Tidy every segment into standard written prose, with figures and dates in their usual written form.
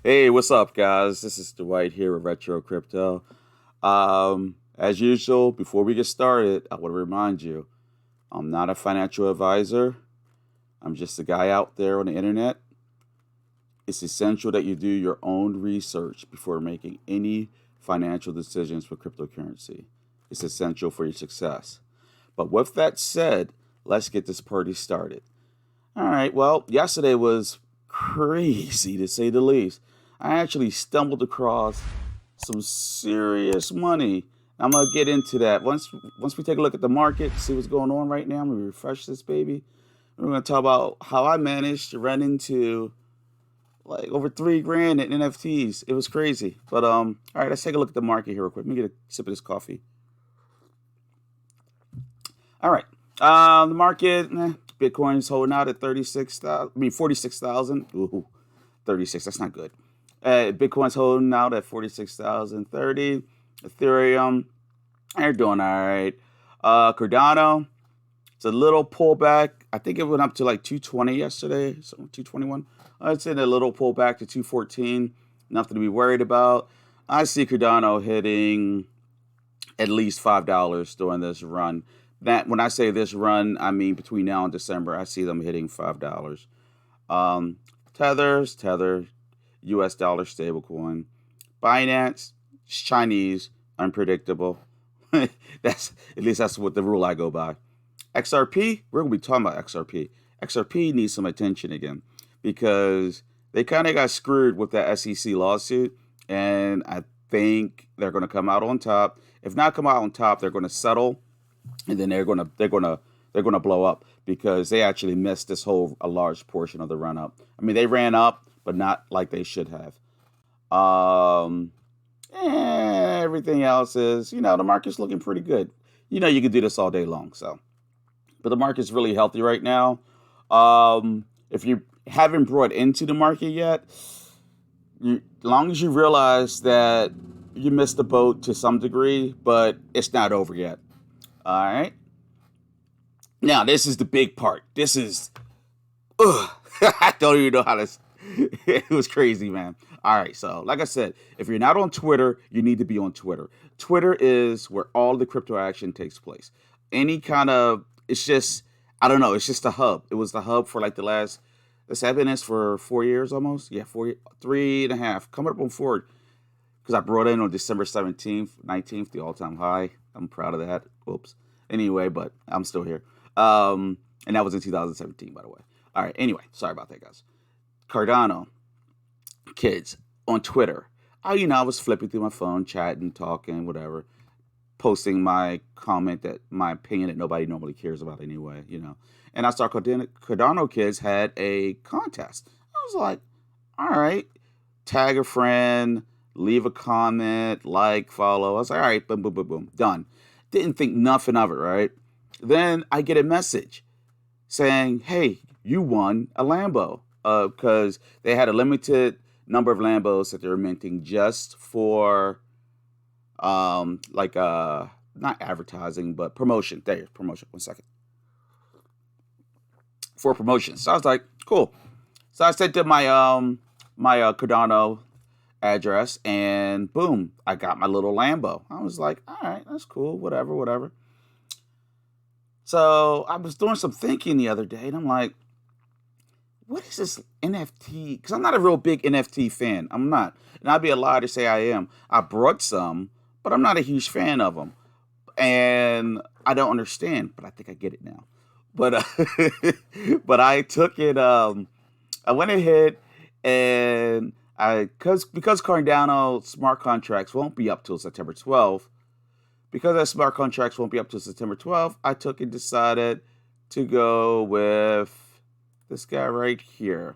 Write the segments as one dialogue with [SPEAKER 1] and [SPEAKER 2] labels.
[SPEAKER 1] Hey, what's up, guys? This is Dwight here with Retro Crypto. As usual, before we get started, I want to remind you I'm not a financial advisor. I'm just a guy out there on the internet. It's essential that you do your own research before making any financial decisions for cryptocurrency. It's essential for your success. But with that said, let's get this party started. All right, well, yesterday was crazy to say the least. I actually stumbled across some serious money. I'm gonna get into that once we take a look at the market, see what's going on right now. I'm gonna refresh this baby. We're gonna talk about how I managed to run into like over 3 grand in NFTs. It was crazy. But all right, let's take a look at the market here real quick. Let me get a sip of this coffee. All right, the market, Bitcoin's holding out at 36,000. I mean 46,000. Ooh, 36. That's not good. Bitcoin's holding out at 46,030. Ethereum, they're doing all right. Cardano, it's a little pullback. I think it went up to like 220 yesterday, so 221. It's in a little pullback to 214. Nothing to be worried about. I see Cardano hitting at least $5 during this run. That when I say this run, I mean between now and December. I see them hitting $5. Um, Tether, U.S. dollar stablecoin. Binance, it's Chinese, unpredictable. That's at least that's what the rule I go by. XRP, we're gonna be talking about XRP. XRP needs some attention again because they kind of got screwed with that SEC lawsuit, and I think they're gonna come out on top. If not come out on top, they're gonna settle, and then they're gonna blow up because they actually missed this whole a large portion of the run up. I mean, they ran up, but not like they should have. Um, Everything else is, the market's looking pretty good. You can do this all day long. So, but the market's really healthy right now. If you haven't brought into the market yet, as long as you realize that you missed the boat to some degree, but it's not over yet. All right. Now, this is the big part. This is, ugh, I don't even know how to. It was crazy, man. All right, so like I said, if you're not on Twitter, you need to be on Twitter. Twitter is where all the crypto action takes place. Any kind of, it's just, I don't know, it's just a hub. It was the hub for like the last, it's been this for 4 years almost. Yeah, 3.5, coming up on 4, because I brought in on December 17th, 19th, the all-time high. I'm proud of that. Whoops. Anyway, but I'm still here. And that was in 2017, by the way. All right, anyway, sorry about that, guys. Cardano Kids on Twitter. I was flipping through my phone, chatting, talking, whatever, posting my comment that my opinion that nobody normally cares about anyway. And I saw Cardano Kids had a contest. I was like, all right, tag a friend, leave a comment, like, follow. I was like, all right, boom, boom, boom, boom, done. Didn't think nothing of it, right? Then I get a message saying, "Hey, you won a Lambo," because they had a limited number of Lambos that they were minting just for like not advertising but promotion. There, promotion. 1 second for promotion. So I was like, cool. So I sent them my Cardano address, and boom, I got my little Lambo. I was like, all right, that's cool, whatever, whatever. So I was doing some thinking the other day, and I'm like, what is this NFT? Because I'm not a real big NFT fan. I'm not. And I'd be a lie to say I am. I brought some, but I'm not a huge fan of them. And I don't understand, but I think I get it now. But but I took it. I went ahead and because Cardano smart contracts won't be up till September 12th. Because that smart contracts won't be up till September 12th, I took and decided to go with this guy right here,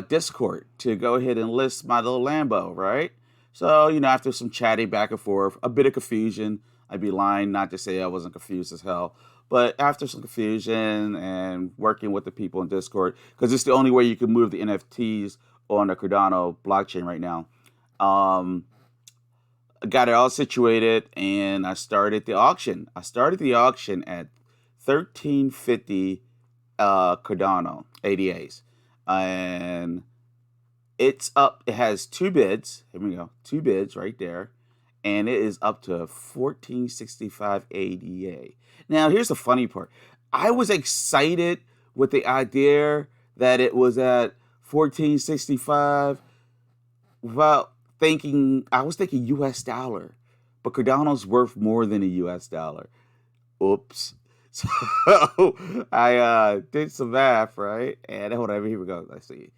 [SPEAKER 1] Discord, to go ahead and list my little Lambo, right? So, after some chatting back and forth, a bit of confusion, I'd be lying not to say I wasn't confused as hell. But after some confusion and working with the people in Discord, because it's the only way you can move the NFTs on the Cardano blockchain right now, um, I got it all situated and I started the auction. I started the auction at 1350 Cardano ADAs. And It's up. It has two bids. Here we go. Two bids right there. And it is up to 1465 ADA. Now, here's the funny part. I was excited with the idea that it was at 1465 without thinking, I was thinking US dollar. But Cardano's worth more than a US dollar. Oops. So I did some math, right? And hold on, here we go. Let's see.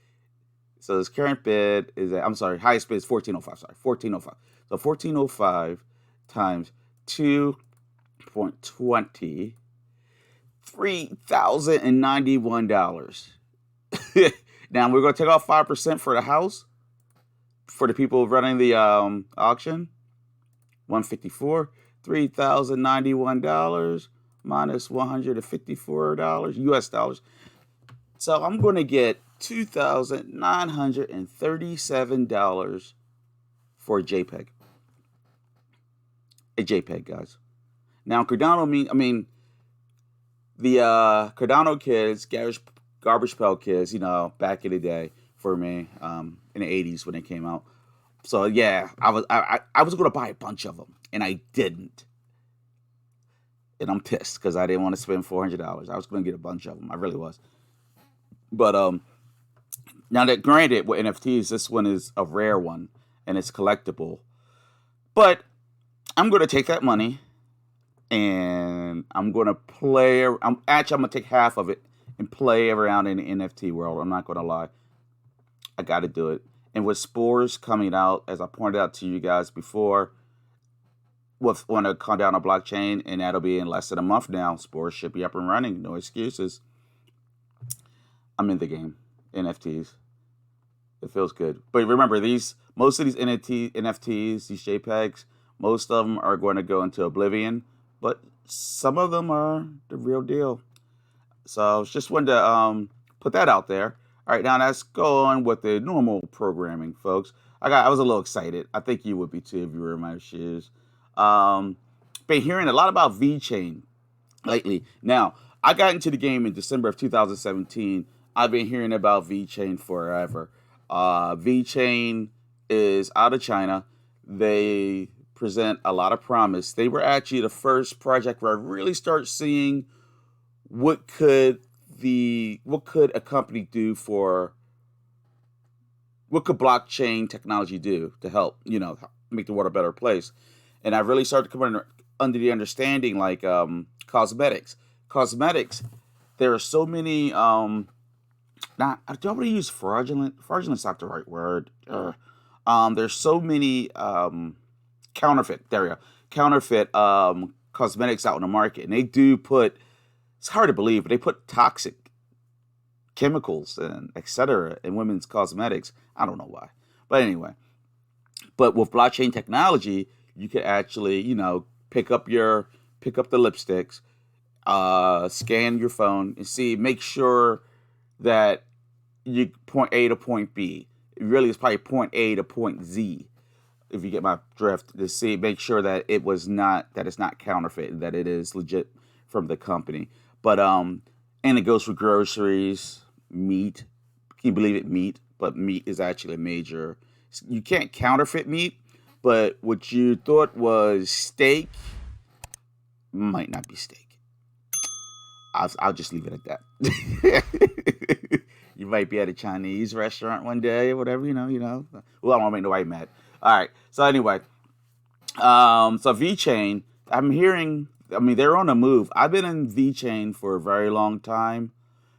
[SPEAKER 1] So this current bid is at, I'm sorry, highest bid is 1405. Sorry, 1405. So 1405 times 2.20, $3,091. Now we're going to take off 5% for the house for the people running the auction. 154, $3,091 minus $154 US dollars. So I'm going to get $2,937 for a JPEG. A JPEG, guys. Now Cardano the Cardano Kids, Garbage Pail Kids, back in the day for me, in the 80s when they came out. So yeah, I was gonna buy a bunch of them, and I didn't. And I'm pissed because I didn't want to spend $400. I was gonna get a bunch of them. I really was. But now that granted, with NFTs, this one is a rare one and it's collectible. But I'm gonna take that money and I'm gonna play. I'm gonna take half of it and play around in the NFT world. I'm not gonna lie. I got to do it. And with Spores coming out, as I pointed out to you guys before, on the Cardano blockchain, and that'll be in less than a month now. Spores should be up and running. No excuses. I'm in the game. NFTs. It feels good. But remember, most of these NFTs, these JPEGs, most of them are going to go into oblivion. But some of them are the real deal. So I just wanted to put that out there. All right, now let's go on with the normal programming, folks. I was a little excited. I think you would be too if you were in my shoes. Been hearing a lot about VeChain lately. Now, I got into the game in December of 2017. I've been hearing about VeChain forever. VeChain is out of China. They present a lot of promise. They were actually the first project where I really start seeing what could a company do what could blockchain technology do to help, make the world a better place. And I really started to come under the understanding, like cosmetics. Cosmetics, there are so many, I don't want to use fraudulent. Fraudulent's not the right word. There's so many counterfeit, there we go, counterfeit cosmetics out in the market. And they do put, it's hard to believe, but they put toxic chemicals and etc. in women's cosmetics. I don't know why. But anyway, but with blockchain technology, you could actually, pick up the lipsticks, scan your phone and make sure that you point A to point B. It really is probably point A to point Z, if you get my drift, to make sure that it's not counterfeit, that it is legit from the company. But and it goes for groceries, meat. Can you believe it? Meat, but meat is actually a major. You can't counterfeit meat, but what you thought was steak might not be steak. I'll just leave it at that. You might be at a Chinese restaurant one day or whatever, Well, I don't want to make nobody mad. All right. So anyway, so VeChain, I'm hearing. They're on the move. I've been in VeChain for a very long time,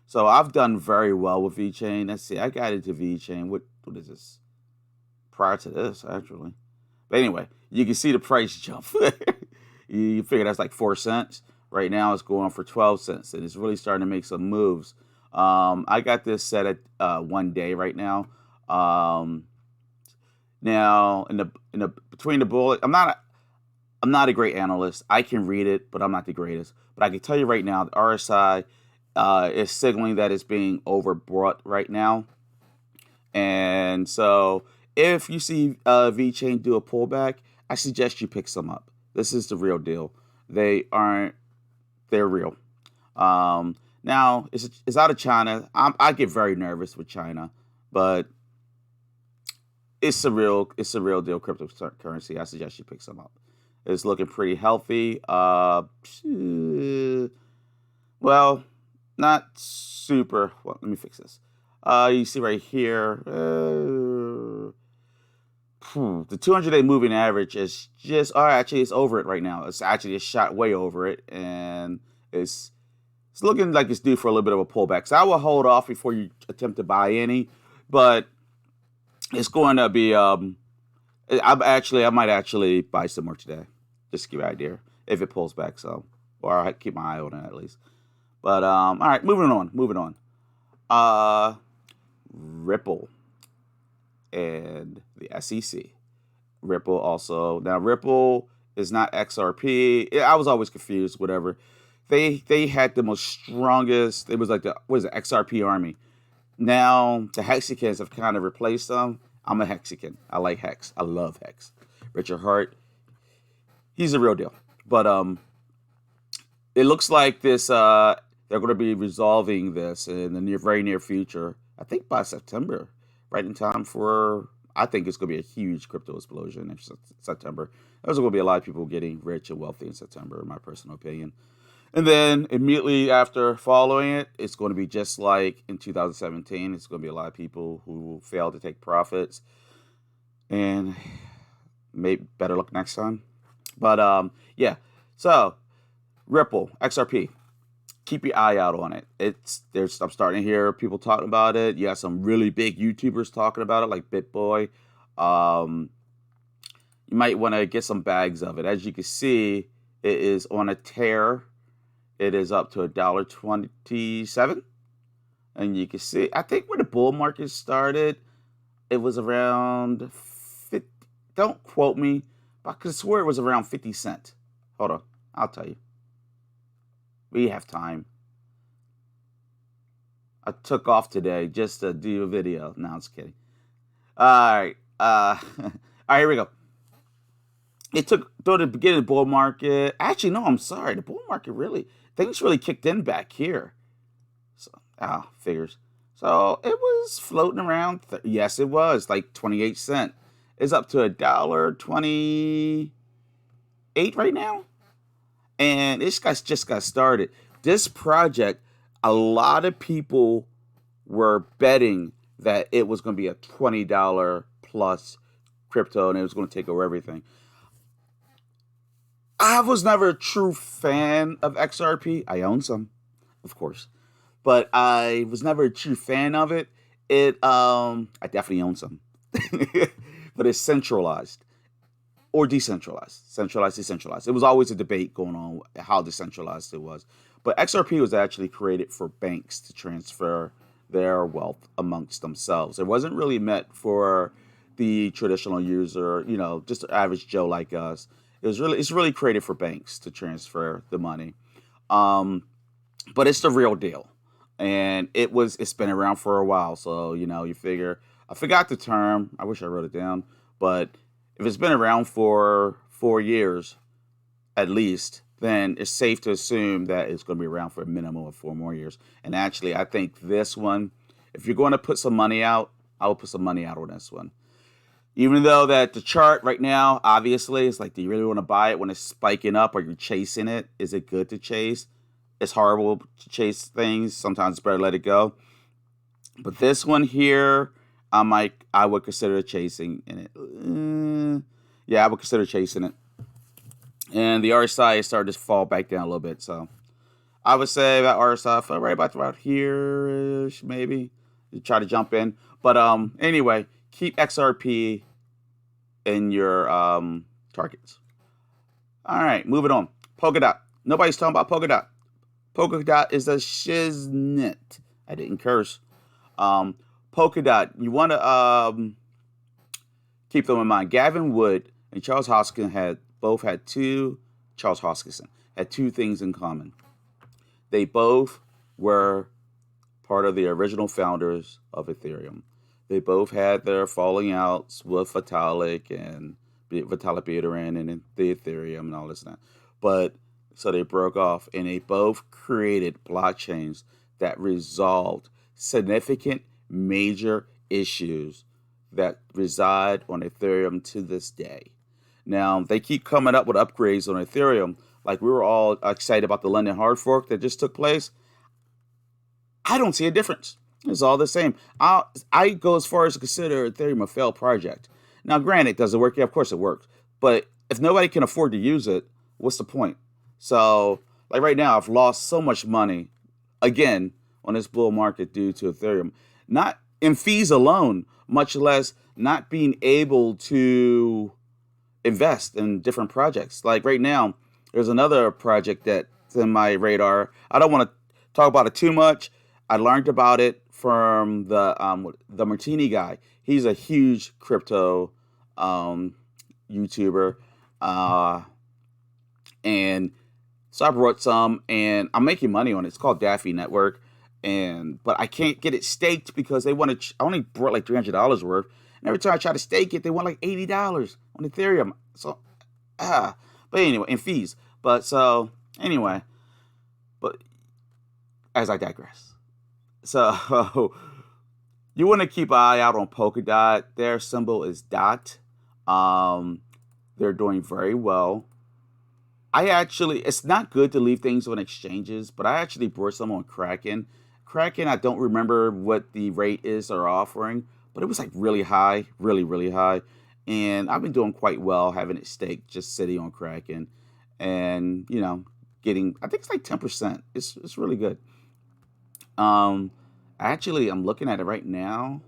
[SPEAKER 1] so I've done very well with VeChain. Let's see, I got into VeChain. What is this? Prior to this, actually. But anyway, you can see the price jump. You figure that's like 4 cents. Right now, it's going for 12 cents, and it's really starting to make some moves. I got this set at 1 day right now. Now in the between the bullet, I'm not a great analyst. I can read it, but I'm not the greatest. But I can tell you right now, the RSI is signaling that it's being overbought right now. And so if you see VeChain do a pullback, I suggest you pick some up. This is the real deal. They're real. Now, it's out of China. I get very nervous with China, but it's a real deal cryptocurrency. I suggest you pick some up. It's looking pretty healthy. Well, not super. Well, let me fix this. You see right here, the 200-day moving average is just, oh, actually, it's over it right now. It's actually just shot way over it, and it's looking like it's due for a little bit of a pullback. So I will hold off before you attempt to buy any, but it's going to be. I might actually buy some more today, just to give you an idea if it pulls back. So, or I keep my eye on it at least. But all right, moving on. Ripple and the SEC. Ripple also. Now Ripple is not XRP. I was always confused. Whatever. They had the most strongest. It was like the XRP army. Now the Hexicans have kind of replaced them. I'm a Hexican. I like Hex. I love Hex. Richard Hart. He's a real deal. But it looks like this. They're going to be resolving this in the very near future. I think by September, right in time for. I think it's going to be a huge crypto explosion in September. There's going to be a lot of people getting rich and wealthy in September, in my personal opinion. And then immediately after following it, it's going to be just like in 2017. It's going to be a lot of people who will fail to take profits, and maybe better luck next time. But yeah. So Ripple, XRP, keep your eye out on it. I'm starting to hear people talking about it. You got some really big YouTubers talking about it, like BitBoy. You might want to get some bags of it. As you can see, it is on a tear. It is up to $1.27. And you can see, I think when the bull market started, it was around 50. Don't quote me, but I could swear it was around 50 cents. Hold on, I'll tell you. We have time. I took off today just to do a video. No, I'm just kidding. All right. All right, here we go. It took through the beginning of the bull market. Actually, no, I'm sorry. The bull market things really kicked in back here. So, figures. So it was floating around. Yes, it was like 28 cents. It's up to $1.28 right now. And this guy's just got started. This project, a lot of people were betting that it was going to be a $20 plus crypto and it was going to take over everything. I was never a true fan of XRP. I own some, of course, but I was never a true fan of it. I definitely own some, but it's centralized or decentralized. Centralized, decentralized. It was always a debate going on how decentralized it was. But XRP was actually created for banks to transfer their wealth amongst themselves. It wasn't really meant for the traditional user, just the average Joe like us. It's really created for banks to transfer the money. But it's the real deal. And it's been around for a while. So, you figure, I forgot the term. I wish I wrote it down. But if it's been around for 4 years, at least, then it's safe to assume that it's going to be around for a minimum of 4 more years. And actually, I think this one, if you're going to put some money out, I will put some money out on this one. Even though that the chart right now, obviously, is like, do you really want to buy it when it's spiking up? Or you're chasing it? Is it good to chase? It's horrible to chase things. Sometimes it's better to let it go. But this one here, I would consider chasing in it. Yeah, I would consider chasing it. And the RSI is starting to fall back down a little bit. So I would say that RSI fell right about here-ish, maybe. You try to jump in. But anyway, keep XRP in your targets. All right, moving on. PolkaDot. Nobody's talking about PolkaDot. PolkaDot is a shiznit. I didn't curse. PolkaDot, you want to keep them in mind. Gavin Wood and Charles Hoskinson had two things in common. They both were part of the original founders of Ethereum. They both had their falling outs with Vitalik Buterin and the Ethereum and all this and that. But so they broke off and they both created blockchains that resolved significant major issues that reside on Ethereum to this day. Now, they keep coming up with upgrades on Ethereum. Like we were all excited about the London hard fork that just took place. I don't see a difference. It's all the same. I go as far as to consider Ethereum a failed project. Now, granted, does it work? Yeah, of course it works. But if nobody can afford to use it, what's the point? So, like right now, I've lost so much money again on this bull market due to Ethereum. Not in fees alone, much less not being able to invest in different projects. Like right now, there's another project that's in my radar. I don't want to talk about it too much. I learned about it from the Martini guy. He's a huge crypto YouTuber, and so I brought some, and I'm making money on it. It's called Daffy Network, but I can't get it staked because they want to. I only brought like $300 worth, and every time I try to stake it, they want like $80 on Ethereum. So, but anyway, and fees. But so anyway, but as I digress. So you want to keep an eye out on PolkaDot. Their symbol is dot. They're doing very well. It's not good to leave things on exchanges, but I actually brought some on Kraken. Kraken, I don't remember what the rate is they're offering, but it was like really high, really, really high. And I've been doing quite well having it staked, just sitting on Kraken. And, getting, I think it's like 10%. It's really good. Actually, I'm looking at it right now.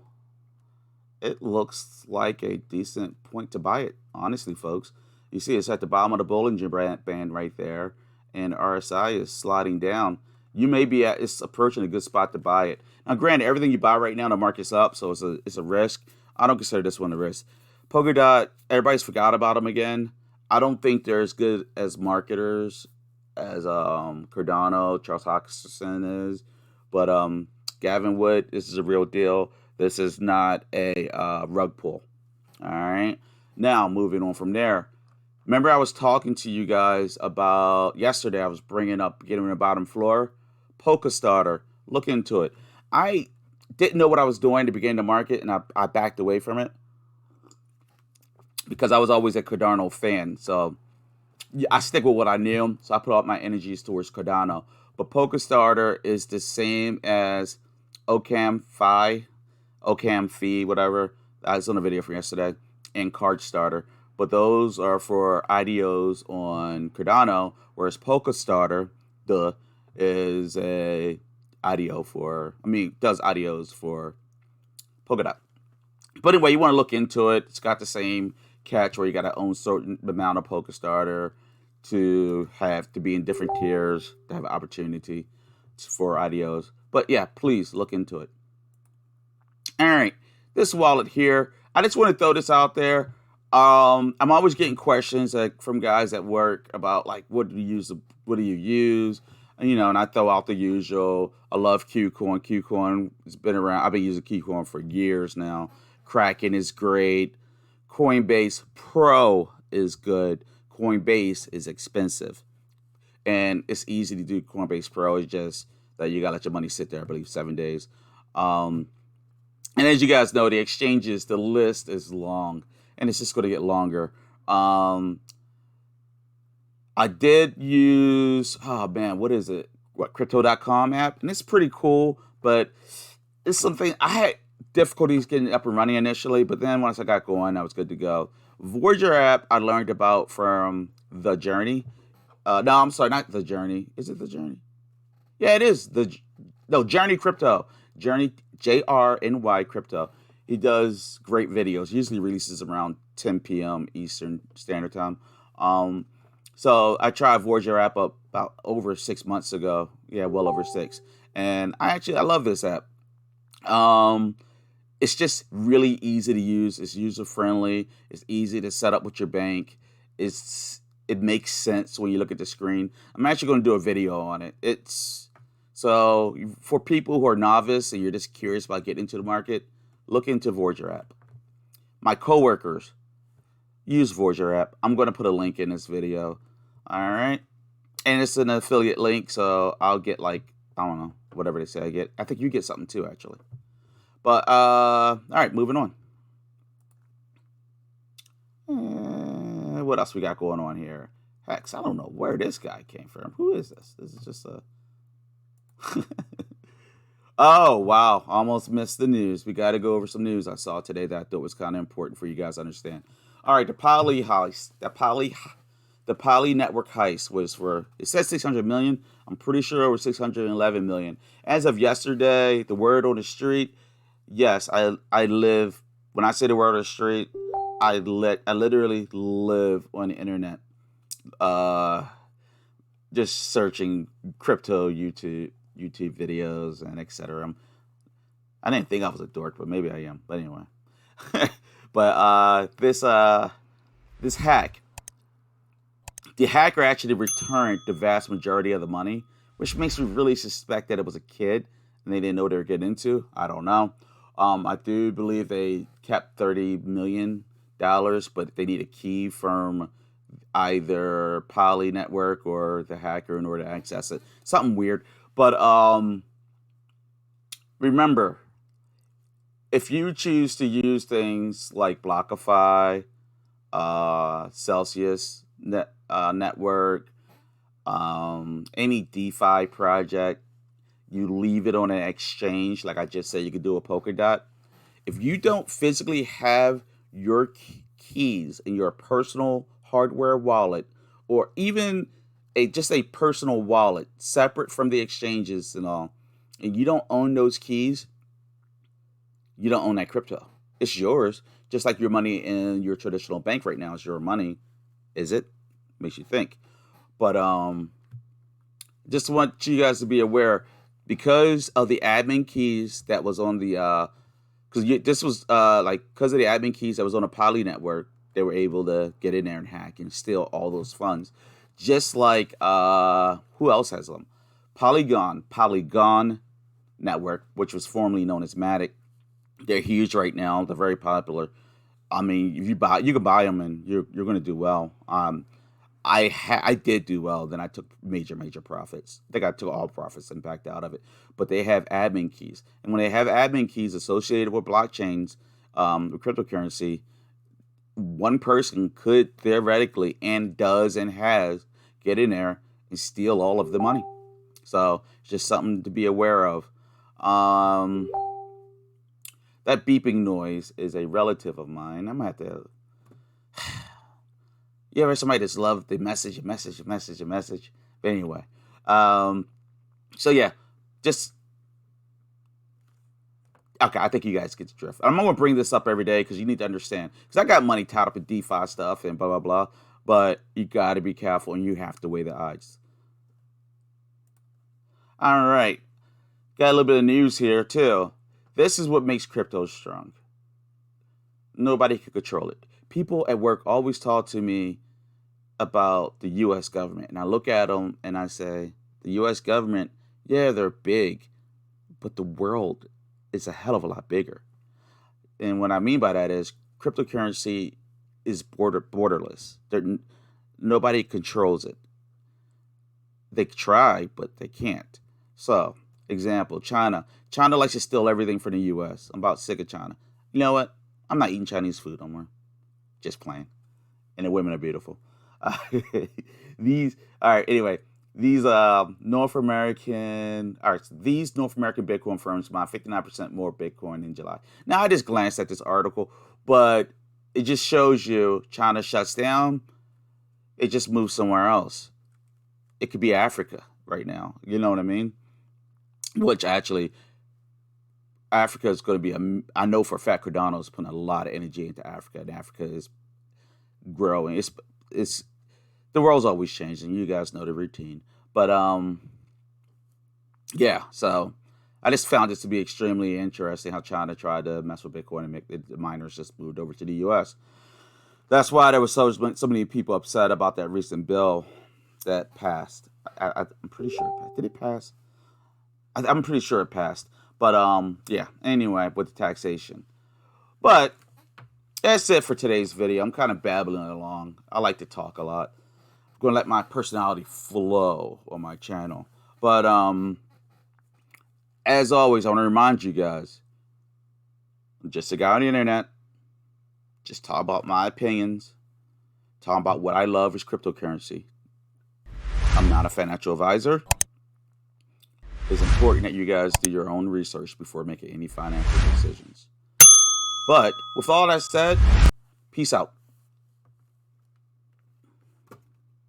[SPEAKER 1] It looks like a decent point to buy it, honestly, folks. You see it's at the bottom of the Bollinger Band right there, and RSI is sliding down. It's approaching a good spot to buy it. Now, granted, everything you buy right now, the market's up, so it's a risk. I don't consider this one a risk. PolkaDot, everybody's forgot about them again. I don't think they're as good as marketers as Cardano, Charles Hoskinson is. But Gavin Wood, this is a real deal. This is not a rug pull. All right. Now, moving on from there. Remember I was talking to you guys about yesterday. I was bringing up getting the bottom floor. Polka Starter. Look into it. I didn't know what I was doing to begin the market, and I backed away from it because I was always a Cardano fan. So I stick with what I knew. So I put all my energies towards Cardano. But Polka Starter is the same as Ocam Fee, whatever. I was on a video from yesterday, and Card Starter. But those are for IDOs on Cardano, whereas Polka Starter, is a IDO does IDOs for PolkaDot. But anyway, you want to look into it. It's got the same catch where you got to own certain amount of Polka Starter to be in different tiers to have an opportunity for IDOs. But yeah, please look into it. All right, this wallet here, I just want to throw this out there. I'm always getting questions from guys at work about like, what do you use? And I throw out the usual. I love KuCoin. KuCoin has been around. I've been using KuCoin for years now. Kraken is great. Coinbase Pro is good. Coinbase is expensive, and it's easy to do Coinbase Pro. It's just that you gotta let your money sit there, I believe, 7 days. And as you guys know, the exchanges, the list is long, and it's just going to get longer. I did use, what is it? Crypto.com app, and it's pretty cool, but it's something I had difficulties getting up and running initially, but then once I got going, I was good to go. Voyager App I learned about from The Journey. No, I'm sorry, not The Journey. Is it The Journey? Yeah, it is. Journey Crypto. Journey, JRNY Crypto. He does great videos. He usually releases around 10 p.m. Eastern Standard Time. So I tried Voyager App up about over 6 months ago. Yeah, well over 6. And I love this app. It's just really easy to use. It's user friendly. It's easy to set up with your bank. It makes sense when you look at the screen. I'm actually going to do a video on it. So for people who are novice and you're just curious about getting into the market, look into Voyager App. My coworkers use Voyager App. I'm going to put a link in this video. All right. And it's an affiliate link, so I'll get I don't know, whatever they say I get. I think you get something too, actually. But, all right, moving on. What else we got going on here? Hex, I don't know where this guy came from. Who is this? This is just a... Oh, wow. Almost missed the news. We got to go over some news I saw today that I thought was kind of important for you guys to understand. All right, the Poly heist. The Poly network heist was for, it says 600 million. I'm pretty sure it was 611 million. As of yesterday, the word on the street, yes, I live, when I say the word on the street, I literally live on the internet. Just searching crypto YouTube videos and etc. I didn't think I was a dork, but maybe I am. But anyway, but this hack, the hacker actually returned the vast majority of the money, which makes me really suspect that it was a kid and they didn't know what they were getting into. I don't know. I do believe they kept $30 million, but they need a key from either Poly network or the hacker in order to access it. Something weird. But remember, if you choose to use things like BlockFi, Celsius network, any DeFi project, you leave it on an exchange, like I just said, you could do a PolkaDot. If you don't physically have your keys in your personal hardware wallet, or even just a personal wallet separate from the exchanges and all, and you don't own those keys, you don't own that crypto. It's yours, just like your money in your traditional bank right now is your money. Is it? Makes you think. But just want you guys to be aware, because of the admin keys that was on the because this was because of the admin keys that was on a Poly network, they were able to get in there and hack and steal all those funds. Just like who else has them? Polygon network, which was formerly known as Matic. They're huge right now. They're very popular. I mean, if you can buy them and you're going to do well. I did do well. Then I took major profits. I think I took all profits and backed out of it. But they have admin keys, and when they have admin keys associated with blockchains, with cryptocurrency, one person could theoretically, and does and has, get in there and steal all of the money. So it's just something to be aware of. That beeping noise is a relative of mine. I'm gonna have to. You ever somebody that's loved the message. But anyway, so yeah, just okay. I think you guys get the drift. I'm gonna bring this up every day because you need to understand. Because I got money tied up in DeFi stuff and blah blah blah. But you got to be careful and you have to weigh the odds. All right, got a little bit of news here too. This is what makes crypto strong. Nobody can control it. People at work always talk to me about the U.S. government. And I look at them and I say, the U.S. government, yeah, they're big, but the world is a hell of a lot bigger. And what I mean by that is cryptocurrency is borderless. Nobody controls it. They try, but they can't. So, example, China. China likes to steal everything from the U.S. I'm about sick of China. You know what? I'm not eating Chinese food no more. Just plain. And the women are beautiful. All right, anyway, these North American Bitcoin firms mined 59% more Bitcoin in July. Now, I just glanced at this article, but it just shows you China shuts down, it just moves somewhere else. It could be Africa right now. You know what I mean? Which actually, Africa is going to be, I know for a fact Cardano is putting a lot of energy into Africa, and Africa is growing. It's the world's always changing. You guys know the routine. But yeah, so I just found this to be extremely interesting how China tried to mess with Bitcoin and make the miners just moved over to the US. That's why there was so many people upset about that recent bill that passed. I'm pretty sure it passed. Did it pass? I'm pretty sure it passed. But yeah, anyway, with the taxation. But that's it for today's video. I'm kind of babbling along. I like to talk a lot. I'm going to let my personality flow on my channel. But as always, I want to remind you guys, I'm just a guy on the internet. Just talk about my opinions. Talk about what I love is cryptocurrency. I'm not a financial advisor. It's important that you guys do your own research before making any financial decisions. But with all that said, peace out.